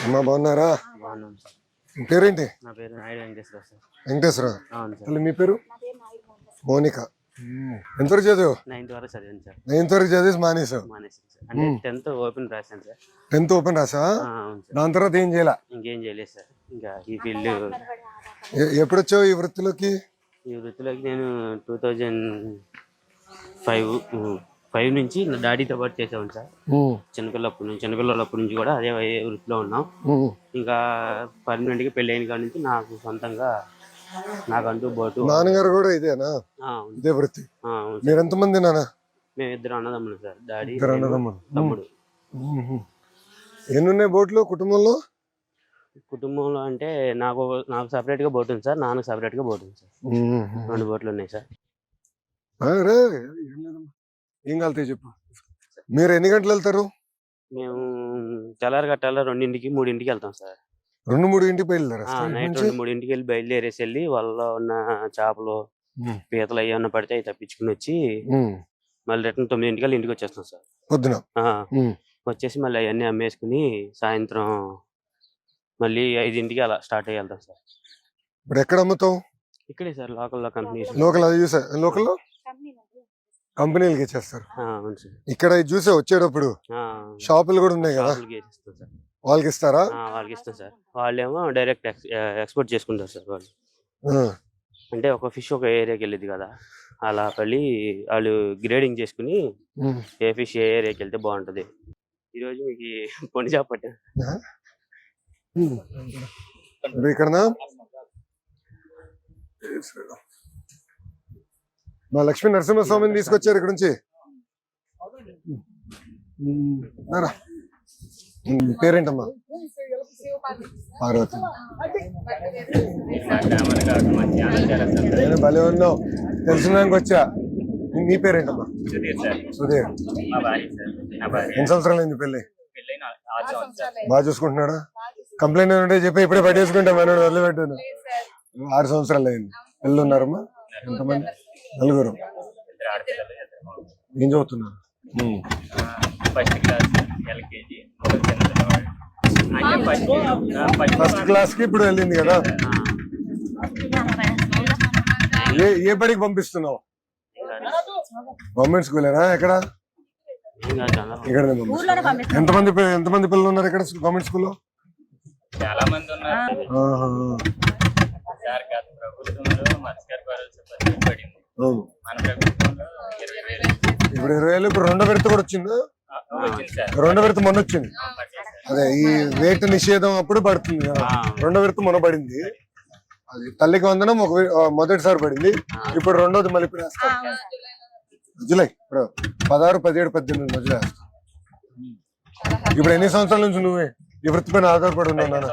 అమ్మా బాగున్నారా? బాగున్నాం సార్. మీ పేరేంటి? నా పేరు నాయుడు వెంకటేశ్వర సార్. వెంకటేశ్వర. అవును సార్. అసలు మీ పేరు? మోనిక. ఎంతవరకు చదివావు? 9th వరకు చదివాను సార్. 9th వరకు చదివేసి మానేసావు? మానేసాను సార్. అంటే 10th ఓపెన్ రాశాను సార్. 10th ఓపెన్ రాసా? అవును సార్. దాని తర్వాత ఏం చేయాల? ఇంకేం చేయలేదు సార్. ఇంకా ఈ ఫీల్డ్ ఎప్పుడు వచ్చావు ఈ వృత్తిలోకి? ఈ వృత్తిలోకి నేను 2005 నుంచి నా డాడీతో పాటు చేసాను సార్. చిన్నపిల్లలప్పటి నుంచి కూడా అదే వృత్తిలో ఉన్నాం. ఇంకా పర్మనెంట్ గా పెళ్లి అయిన కాడి నుంచి నాకు సొంతంగా నాకంటూ బోటు. నాన్నగారు కూడా ఇదేనా? ఇదే వృత్తి. మీరు ఎంతమంది నాన్న? మేము 2 అన్నదమ్ములు సార్. డాడీ తమ్ముడు. ఎన్నున్నాయి బోట్లు కుటుంబంలో? కుటుంబంలో అంటే నాకు సపరేట్ గా బోట్ ఉంది సార్. నాన్నకు సపరేట్ గా బోట్ ఉంది సార్. 2 బోట్లు ఉన్నాయి సార్. ఏం కలుతాయి చెప్పు. మీరు ఎన్ని గంటలు వెళ్తారు? మేము తెల్లారి గట్టాల 2ంటికి 3ంటికి వెళ్తాం సార్. 2-3 బయలుదేరా? నైట్ 2-3ంటికి వెళ్ళి బయలుదేరేసి వెళ్ళి వాళ్ళలో ఉన్న చేపలు పీతలు అవి ఏమన్నా పడితే అవి తప్పించుకుని వచ్చి మళ్ళీ రిటర్న్ 9ంటికల్లా ఇంటికి వచ్చేస్తాం సార్. పొద్దున వచ్చేసి మళ్ళీ అవన్నీ అమ్మేసుకుని సాయంత్రం మళ్ళీ 5ంటికి అలా స్టార్ట్ అయ్యి వెళ్తాం సార్. ఇప్పుడు ఎక్కడ అమ్ముతావు? ఇక్కడే సార్ లోకల్లో కంపెనీస్. లోకల్లో కంపెనీలకి ఇచ్చేస్తారు. అవును సార్. ఇక్కడ చూసే వచ్చేటప్పుడు షాపులు కూడా ఉన్నాయి కదా, వాళ్ళకి ఇస్తారా? వాళ్ళకి ఇస్తాం సార్. వాళ్ళేమో డైరెక్ట్ ఎక్స్పోర్ట్ చేసుకుంటారు సార్. వాళ్ళు అంటే ఒక ఫిష్ ఒక ఏరియాకి వెళ్ళేది కదా, అలా వెళ్ళి వాళ్ళు గ్రేడింగ్ చేసుకుని ఏ ఫిష్ ఏ ఏరియాకి వెళ్తే బాగుంటది. ఈరోజు మీకు పొండి చేప పట్టా. ఇక్కడ మా లక్ష్మీ నరసింహస్వామిని తీసుకొచ్చారు ఇక్కడ నుంచి. పేరేంటమ్మా? పార్వతి. భలే ఉన్నావు, తెలిసినాక వచ్చా. నీ పేరేంటమ్మా? సుధీర్. ఎన్ని సంవత్సరాలు అయింది పెళ్ళి? బాగా చూసుకుంటున్నాడా? కంప్లైంట్ ఏమంటే చెప్పి ఇప్పుడే పట్టేసుకుంటా మనోడు వదిలిపెట్టాను. 6 సంవత్సరాలు అయింది. పిల్లలు ఉన్నారమ్మా? ఎంతమంది? 4. ఏం చదువుతున్నారు? ఫస్ట్ క్లాస్ కి ఇప్పుడు వెళ్ళింది కదా. ఏ బడికి పంపిస్తున్నావు? గవర్నమెంట్ స్కూలేనా? ఎక్కడ? ఇక్కడ. ఎంతమంది పిల్లలు ఉన్నారు ఇక్కడ గవర్నమెంట్ స్కూల్లో? చాలా మంది ఉన్నారు. ఇప్పుడు 20,000. ఇప్పుడు 2వ విడత కూడా వచ్చిందా? 2వ విడత మొన్న వచ్చింది. అదే ఈ వేట నిషేధం అప్పుడు పడుతుంది కదా. 2వ విడత మొన్న పడింది. అది తల్లికి వందనం మొదటిసారి పడింది. ఇప్పుడు 2వది మళ్ళీ ఇప్పుడు వేస్తాం. జూలై ఇప్పుడు 16, 17, 18 మధ్యలో వేస్తాం. ఇప్పుడు ఎన్ని సంవత్సరాల నుంచి నువ్వే ఈ వృత్తి పైన ఆధారపడి ఉన్నావు నాన్న?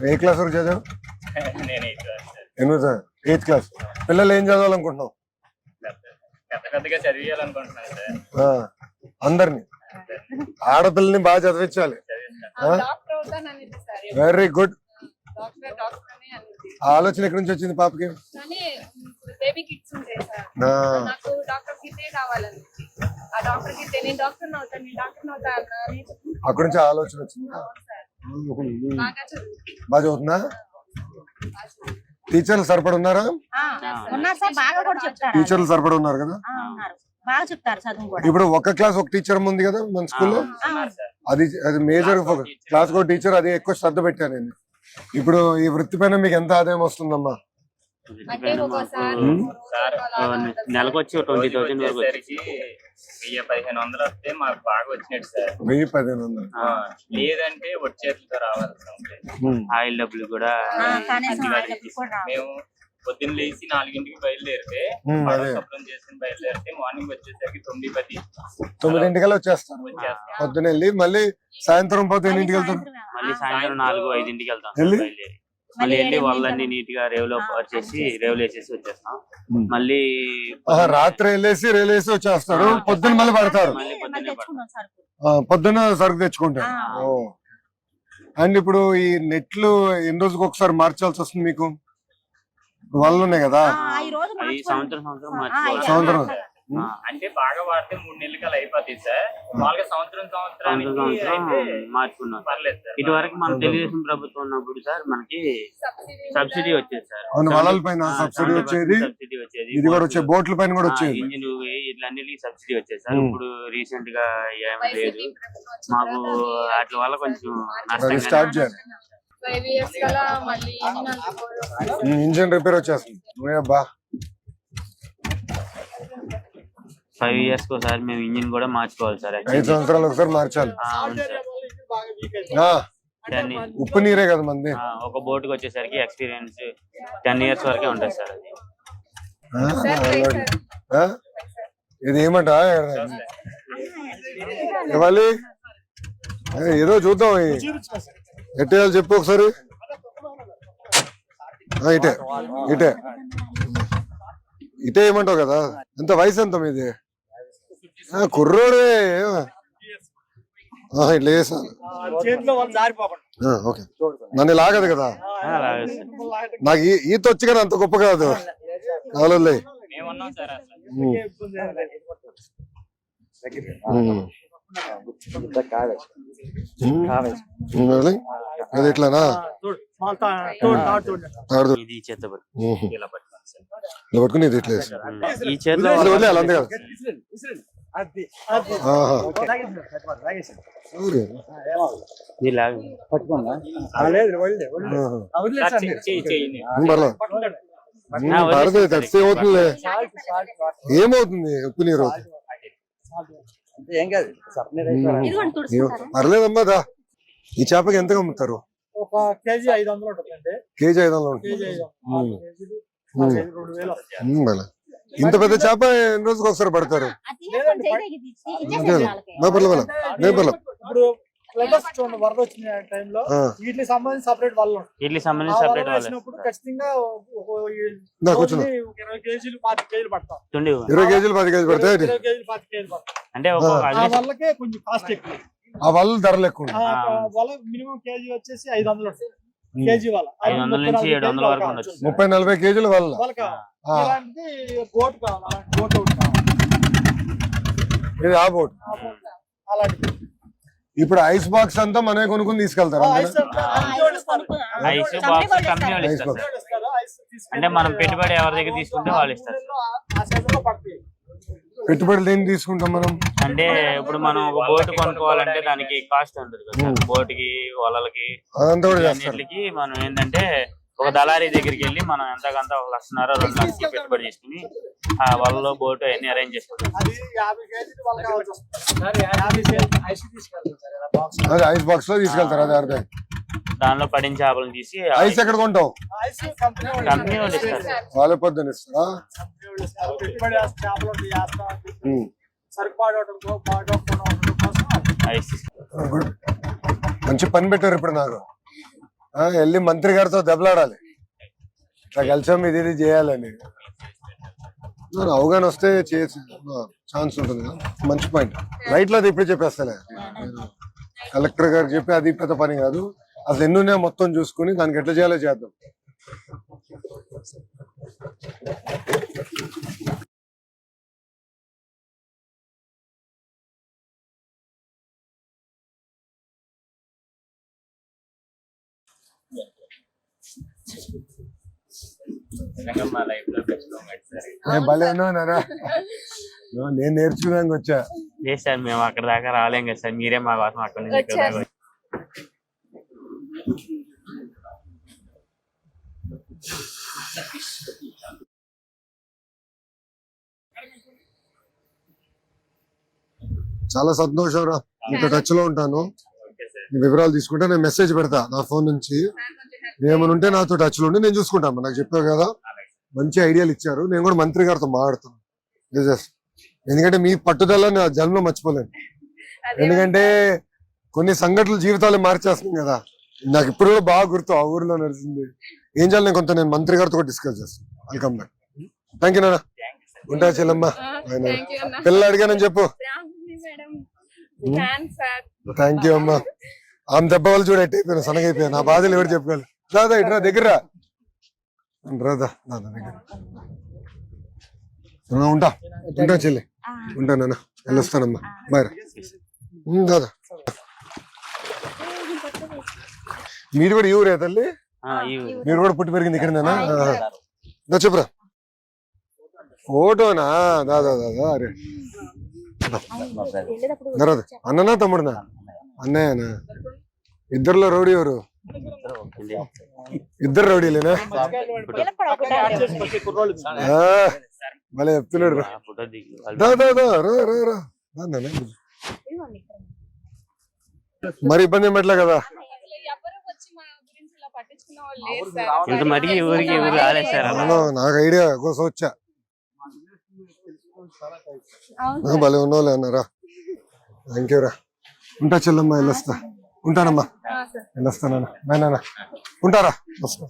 ఏ క్లాస్ వరకు చదివావు? 8th class. పిల్లలు ఏం చదవాలనుకుంటున్నావు? అందరినీ ఆడపిల్లని బాగా చదివించాలి. Very good. ఆలోచన ఎక్కడి నుంచి వచ్చింది పాపకి? అక్కడి నుంచి ఆలోచన వచ్చింది. బాగా చదువుతుందా? టీచర్లు సరిపడి ఉన్నారా? టీచర్లు సరిపడి ఉన్నారు కదా. ఇప్పుడు ఒక క్లాస్ ఒక టీచర్ ఉంది కదా మన స్కూల్లో. అది మేజర్ క్లాస్ ఒక టీచర్, అది ఎక్కువ శ్రద్ధ పెట్టాను నేను. ఇప్పుడు ఈ వృత్తి పైన మీకు ఎంత ఆదాయం వస్తుందమ్మా? నెలకు వచ్చి 20,000 వరకు. 1,000-1,500 వస్తే మాకు బాగా వచ్చినట్టు సార్. 1,000-1,500 లేదంటే వచ్చేట్లతో రావాలి. ఆయిల్ డబ్బులు కూడా. మేము పొద్దున్న లేచి 4ంటికి బయలుదేరితే చేసుకుని బయలుదేరితే మార్నింగ్ వచ్చేసరికి 9-10 వచ్చేస్తాం. పొద్దున వెళ్ళి మళ్ళీ సాయంత్రం పోతే ఎన్నింటికి వెళ్తాం? మళ్ళీ సాయంత్రం 4-5ంటికి వెళ్తాం. బయలుదేరి మళ్ళీ వెళ్ళి వాళ్ళని నీట్ గా రేవులో వచ్చేసి రేవులు వేసేసి వచ్చేస్తాం. మళ్ళీ రాత్రి వెళ్ళేసి రేవులు వేసి వచ్చేస్తారు. పొద్దున్న మళ్ళీ పడతారు. పొద్దున్న సరుకు తెచ్చుకుంటారు. అండ్ ఇప్పుడు ఈ నెట్లు ఎన్ని రోజుకి ఒకసారి మార్చాల్సి వస్తుంది మీకు? వాళ్ళు ఉన్నాయి కదా సంవత్సరం అంటే బాగా వాడితే 3 నెలలకి అలా అయిపోతుంది సార్. మామూలుగా సంవత్సరానికి అయితే మార్చుకున్నాం. పర్లేదు సార్. ఇటువరకు మన తెలుగుదేశం ప్రభుత్వం ఉన్నప్పుడు సార్ మనకి సబ్సిడీ వచ్చేది సార్. అవును, వలల పైన సబ్సిడీ వచ్చేది, సబ్సిడీ వచ్చేది. ఇది కూడా వచ్చే బోట్ల పైన కూడా వచ్చేది. ఇంజిన్ ఇట్లా అన్నిటికీ సబ్సిడీ వచ్చేది సార్. ఇప్పుడు రీసెంట్ గా ఏమీ లేదు. మాకు వాటి వల్ల కొంచెం నష్టం. స్టార్ట్ చేయాలి. 5 years కల్లా మళ్ళీ ఇంజిన్ రిపేర్ వచ్చేస్తుంది. అబ్బా 5 years కి ఒకసారి మేము ఇంజిన్ కూడా మార్చుకోవాలి సార్. 5 సంవత్సరాలు ఒకసారి మార్చాలి. అవును సార్. ఉప్పు నీరే కదా మంది. ఒక బోటుకి వచ్చేసరికి ఎక్స్పీరియన్స్ 10 years వరకే ఉంటుంది సార్. అది ఇది ఏమంట ఇవ్వాలి, ఏదో చూద్దాం. ఎట్టేయాలి చెప్పు ఒకసారి. ఇటే ఇటే ఇటే ఏమంటావు కదా. ఎంత వయసు ఎంత మీది? కుర్రోడే ఇట్లా చేసాను. ఓకే, నన్ను లాగదు కదా. నాకు ఈత వచ్చి కానీ అంత గొప్ప కాదు. కాలే మేమున్నాం సార్ అసలు. అది ఎట్లానా ఇది చేత ఇలా పట్టుకోండి సార్. ఇలా పట్టుకుని ఇది ఇట్లా ఈ చేతిలో వదిలేయాలి అంతే కదా. పర్లేదు, తడిస్తే ఏమవుతుంది? ఏమవుతుంది ఉప్పు నీరు? పర్లేదమ్మా దా. ఈ చేపకి ఎంతగా అమ్ముతారు? ఒక కేజీ 500 ఉంటుందండి. కేజీ 500 ఉంటుంది. ఇంత పెద్ద చేప ఎన్ని రోజుకి ఒకసారి పడతారు? ఇప్పుడు చూడండి, వరద వచ్చిన టైంలో వీటికి సంబంధించి సపరేట్ వాళ్ళు వేసినప్పుడు ఖచ్చితంగా 20 కేజీలు 25 కేజీలు పడతాం. 20 కేజీలు 10 కేజీలు పడతాయి. 20 కేజీలు 10 కేజీలు పడతాం. అంటే ఆ వాళ్ళకే కొంచెం కాస్ట్ ఎక్కువ. ఆ వాళ్ళ ధరలు ఎక్కువ. వాళ్ళ మినిమం కేజీ వచ్చేసి 500 ఉంటుంది. కేజీ వాళ్ళ 500 నుంచి 700 వరకు ఉండొచ్చు. 30-40 కేజీలు వాళ్ళ. వాళ్ళకి ఇలాంటిది బోట్ కావాలి, అలాంటి బోట్ ఒకటి కావాలి. ఇది ఆ బోట్. అలాంటిది ఇప్పుడు ఐస్ బాక్స్ అంతా మనమే కొనుక్కుని తీసుకెళ్తారు. ఐస్ బాక్స్ కంపెనీ వాళ్ళు ఇస్తారు సార్. అంటే మనం పెట్టుబడి ఎవరి దగ్గర తీసుకుంటే వాళ్ళు ఇస్తారు. పెట్టుబడి దేని తీసుకుంటాం మనం? అంటే ఇప్పుడు మనం ఒక బోట్ కొనుక్కోవాలంటే దానికి కాస్ట్ ఉంటుంది కదా. బోట్ కి వలలకి అన్నిటికి మనం ఏంటంటే ఒక దళారీ దగ్గరికి వెళ్ళి మనం ఎంతకంత 1,00,000 2 లక్షలు పెట్టుబడి చేసుకుని ఆ వలలో బోట్ అన్ని అరేంజ్ చేసుకుంటాం. అది ఐస్ బాక్స్ లో తీసుకెళ్తారు. అది అర్థం. దానిలో పడిన చేపలను తీసి ఐస్ ఎక్కడ కొంటావు? కంపెనీ వాళ్ళు ఇస్తారు. వాళ్ళ పొద్దున ఇస్తారా? మంచి పని పెట్టారు. ఇప్పుడు నాకు వెళ్ళి మంత్రి గారితో దెబ్బలాడాలి. ఇట్లా కలిసాం, ఇది చేయాలని అవగాహన వస్తే ఛాన్స్ ఉంటుంది కదా. మంచి పాయింట్. రైట్ లో అది ఇప్పుడు చెప్పేస్తాలే. కలెక్టర్ గారు చెప్పి అది పెద్ద పని కాదు. అసలు ఎన్నున్నాయో మొత్తం చూసుకుని దానికి ఎట్లా చేయాలో చేద్దాం. మా లైఫ్ లో బెస్ట్ మూమెంట్ సార్. నేను నేర్చుకోవడానికి వచ్చా. లేదు సార్, మేము అక్కడ దాకా రాలేం కదా సార్. మీరే మా కోసం అక్కడ నుంచి ఇక్కడ దాకా. చాలా సంతోషం రా. ఇంకా టచ్ లో ఉంటాను. నీ వివరాలు తీసుకుంటే నేను మెసేజ్ పెడతా నా ఫోన్ నుంచి. ఏమైనా ఉంటే నాతో టచ్ లో ఉండి నేను చూసుకుంటాను. నాకు చెప్పావు కదా, మంచి ఐడియాలు ఇచ్చారు. నేను కూడా మంత్రి గారితో మాట్లాడుతాను. ఎందుకంటే మీ పట్టుదల నా జన్మలో మర్చిపోలేను. ఎందుకంటే కొన్ని సంఘటనలు జీవితాలు మార్చేస్తుంది కదా. నాకు ఇప్పుడు కూడా బాగా గుర్తు ఆ ఊర్లో నడిచింది. ఏం చేయాలి నేను మంత్రి గారితో డిస్కస్ చేస్తాను. Welcome back. థ్యాంక్ యూ నాన్న. ఉంటా చెల్లమ్మ. పిల్లలు అడిగానని చెప్పు. థ్యాంక్ యూ అమ్మా. ఆమె దెబ్బ వాళ్ళు చూడ ఎట్టయిపోయినా సనగైపోయాను. నా బాధలు ఎవరు చెప్పుకోవాలి. రాదా ఇట్రా దగ్గర రాదా దగ్గర ఉంటా చెల్లి. ఉంటానన్నా, వెళ్ళొస్తానమ్మా, బాయ్ రా. దాదా మీరు కూడా ఈ ఊరే తల్లి? మీరు కూడా పుట్టి పెరిగింది ఇక్కడనేనా? చెప్పురా. ఫోటోనా? దాదా దాదా అరే దరాదు. అన్ననా తమ్ముడునా? అన్నయ్యనా? ఇద్దరులో రౌడీ ఎవరు? ఇద్దరు రౌడీలేనా? మళ్ళీ చెప్తున్నాడు రా. మరి ఇబ్బంది ఏం పెట్టలే కదా? ఎవరు వచ్చి మా గురించి ఇలా పట్టించుకున్న వాళ్ళు లేరు సార్. ఇంత మటుకి ఊరికి ఊరు రాలేదు సార్. నాకు ఐడియా కోసం వచ్చా. భలే ఉన్నోళ్ళే అన్నారా? థ్యాంక్ యూ రా. ఉంటా చెల్లమ్మా, వెళ్ళొస్తా. ఉంటానమ్మా, వెళ్ళొస్తానన్నా. నాన్న ఉంటారా? వస్తా.